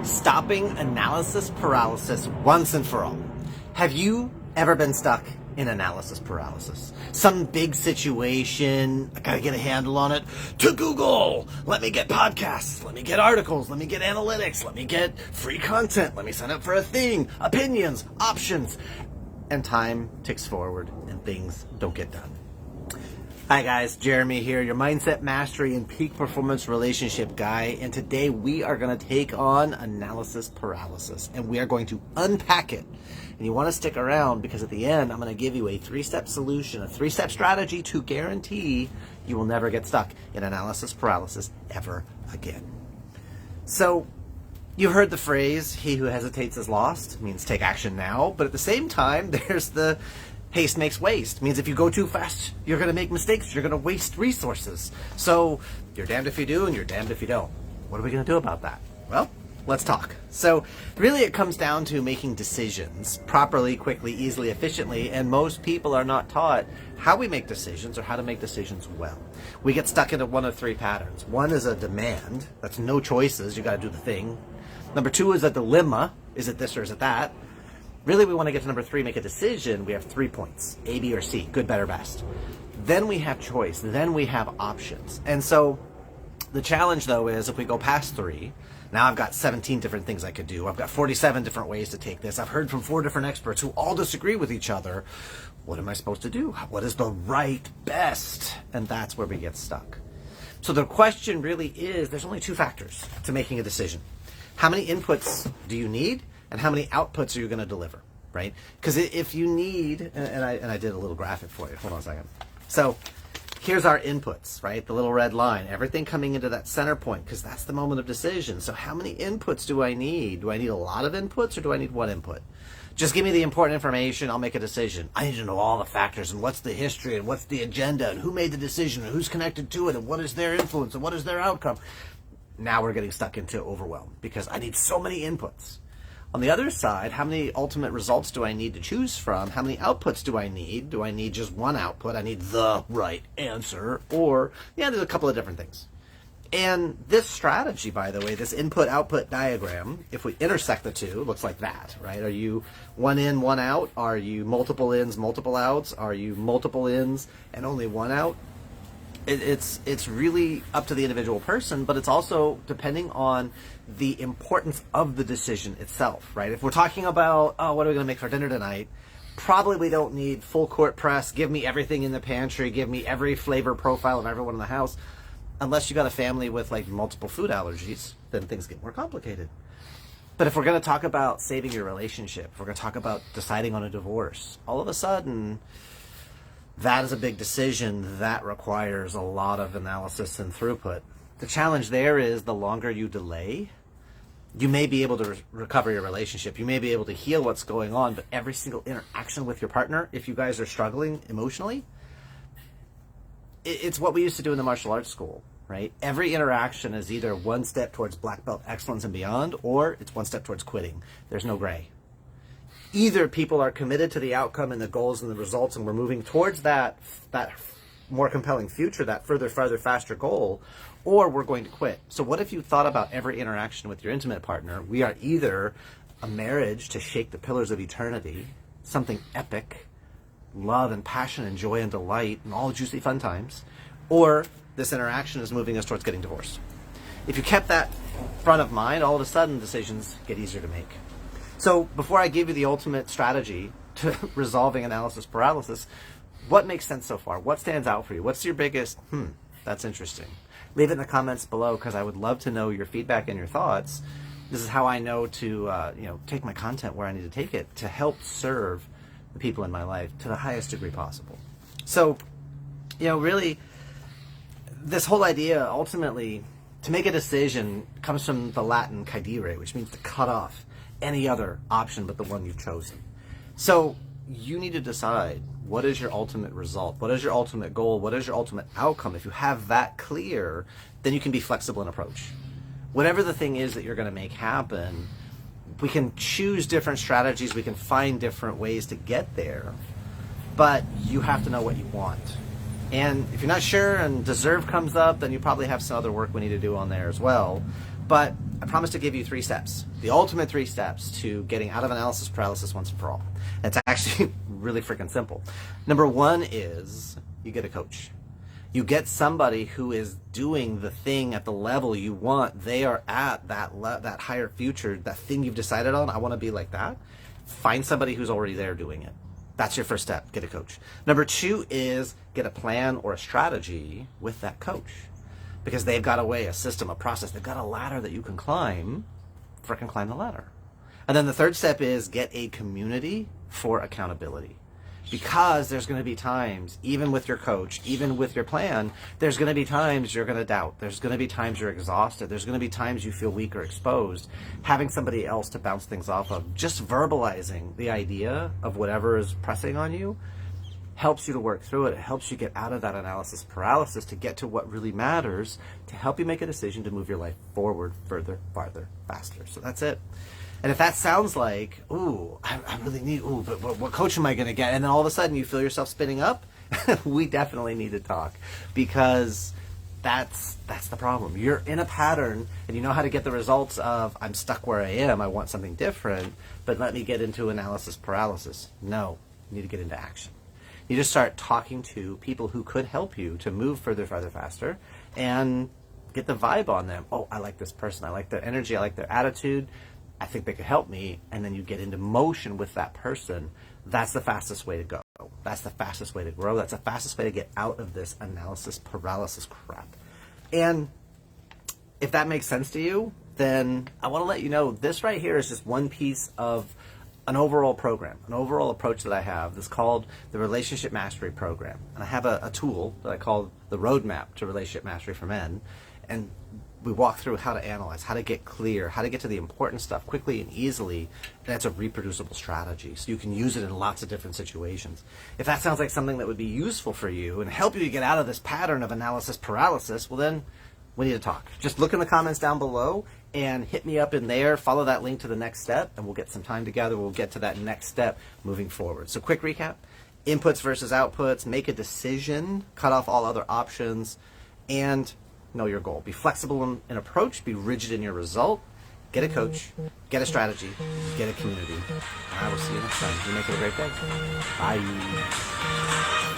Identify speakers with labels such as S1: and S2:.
S1: Stopping analysis paralysis once and for all. Have you ever been stuck in analysis paralysis? Some big situation, I gotta get a handle on it. To Google, let me get podcasts, let me get articles, let me get analytics, let me get free content, let me sign up for a thing, opinions, options. And time ticks forward and things don't get done. Hi guys, Jeremy here, your mindset mastery and peak performance relationship guy, and today we are going to take on analysis paralysis and we are going to unpack it. And you want to stick around because at the end I'm going to give you a three-step solution, a three-step strategy to guarantee you will never get stuck in analysis paralysis ever again. So you've heard the phrase, he who hesitates is lost, means take action now, but at the same time there's the haste makes waste. Means if you go too fast, you're going to make mistakes. You're going to waste resources. So you're damned if you do and you're damned if you don't. What are we going to do about that? Well, let's talk. So really it comes down to making decisions properly, quickly, easily, efficiently. And most people are not taught how we make decisions or how to make decisions well. We get stuck into one of three patterns. One is a demand. That's no choices. You got to do the thing. Number two is a dilemma. Is it this or is it that? Really, we want to get to number three, make a decision. We have 3 points, A, B, or C, good, better, best. Then we have choice. Then we have options. And so the challenge, though, is if we go past 3, now I've got 17 different things I could do. I've got 47 different ways to take this. I've heard from 4 different experts who all disagree with each other. What am I supposed to do? What is the right best? And that's where we get stuck. So the question really is, there's only 2 factors to making a decision. How many inputs do you need? And how many outputs are you going to deliver, right? Because if you need, and I did a little graphic for you. Hold on a second. So here's our inputs, right? The little red line, everything coming into that center point, because that's the moment of decision. So how many inputs do I need? Do I need a lot of inputs or do I need one input? Just give me the important information, I'll make a decision. I need to know all the factors and what's the history and what's the agenda and who made the decision and who's connected to it and what is their influence and what is their outcome. Now we're getting stuck into overwhelm because I need so many inputs. On the other side, how many ultimate results do I need to choose from? How many outputs do I need? Do I need just one output? I need the right answer. Or, yeah, there's a couple of different things. And this strategy, by the way, this input-output diagram, if we intersect the two, looks like that, right? Are you one in, one out? Are you multiple ins, multiple outs? Are you multiple ins and only one out? It's really up to the individual person, but it's also depending on the importance of the decision itself, right? If we're talking about, oh, what are we going to make for dinner tonight? Probably we don't need full court press, give me everything in the pantry, give me every flavor profile of everyone in the house. Unless you got a family with like multiple food allergies, then things get more complicated. But if we're going to talk about saving your relationship, if we're going to talk about deciding on a divorce, all of a sudden that is a big decision that requires a lot of analysis and throughput. The challenge there is the longer you delay, you may be able to recover your relationship. You may be able to heal what's going on, but every single interaction with your partner, if you guys are struggling emotionally, it's what we used to do in the martial arts school, right? Every interaction is either one step towards black belt excellence and beyond, or it's one step towards quitting. There's no gray. Either people are committed to the outcome and the goals and the results, and we're moving towards that more compelling future, that further, farther, faster goal, or we're going to quit. So what if you thought about every interaction with your intimate partner? We are either a marriage to shake the pillars of eternity, something epic, love and passion and joy and delight and all juicy fun times, or this interaction is moving us towards getting divorced. If you kept that front of mind, all of a sudden decisions get easier to make. So before I give you the ultimate strategy to resolving analysis paralysis, what makes sense so far? What stands out for you? What's your biggest, that's interesting? Leave it in the comments below because I would love to know your feedback and your thoughts. This is how I know to take my content where I need to take it to help serve the people in my life to the highest degree possible. So, really, this whole idea ultimately to make a decision comes from the Latin cadere, which means to cut off any other option but the one you've chosen. So you need to decide, what is your ultimate result? What is your ultimate goal? What is your ultimate outcome? If you have that clear, then you can be flexible in approach. Whatever the thing is that you're going to make happen, we can choose different strategies. We can find different ways to get there, but you have to know what you want. And if you're not sure and deserve comes up, then you probably have some other work we need to do on there as well. But I promise to give you 3 steps, the ultimate 3 steps to getting out of analysis paralysis once and for all. It's actually really freaking simple. Number 1 is you get a coach. You get somebody who is doing the thing at the level you want. They are at that higher future, that thing you've decided on. I want to be like that. Find somebody who's already there doing it. That's your first step. Get a coach. Number 2 is get a plan or a strategy with that coach, because they've got a way, a system, a process. They've got a ladder that you can climb. Frickin' climb the ladder. And then the third step is get a community for accountability. Because there's going to be times, even with your coach, even with your plan, there's going to be times you're going to doubt. There's going to be times you're exhausted. There's going to be times you feel weak or exposed. Having somebody else to bounce things off of, just verbalizing the idea of whatever is pressing on you, helps you to work through it. It helps you get out of that analysis paralysis to get to what really matters, to help you make a decision to move your life forward, further, farther, faster. So that's it. And if that sounds like, ooh, I really need, but what coach am I going to get? And then all of a sudden you feel yourself spinning up, we definitely need to talk, because that's the problem. You're in a pattern and you know how to get the results of, I'm stuck where I am, I want something different, but let me get into analysis paralysis. No, you need to get into action. You just start talking to people who could help you to move further, farther, faster, and get the vibe on them. Oh, I like this person. I like their energy. I like their attitude. I think they could help me. And then you get into motion with that person. That's the fastest way to go. That's the fastest way to grow. That's the fastest way to get out of this analysis paralysis crap. And if that makes sense to you, then I want to let you know this right here is just one piece of an overall program, an overall approach that I have. That's called the Relationship Mastery Program. And I have a tool that I call the Roadmap to Relationship Mastery for Men. And we walk through how to analyze, how to get clear, how to get to the important stuff quickly and easily. And it's a reproducible strategy, so you can use it in lots of different situations. If that sounds like something that would be useful for you and help you to get out of this pattern of analysis paralysis, well then, we need to talk. Just look in the comments down below and hit me up in there. Follow that link to the next step, and we'll get some time together. We'll get to that next step moving forward. So quick recap: inputs versus outputs, make a decision, cut off all other options, and know your goal. Be flexible in approach, be rigid in your result. Get a coach, get a strategy, get a community. And I will see you next time. You make it a great day. Bye.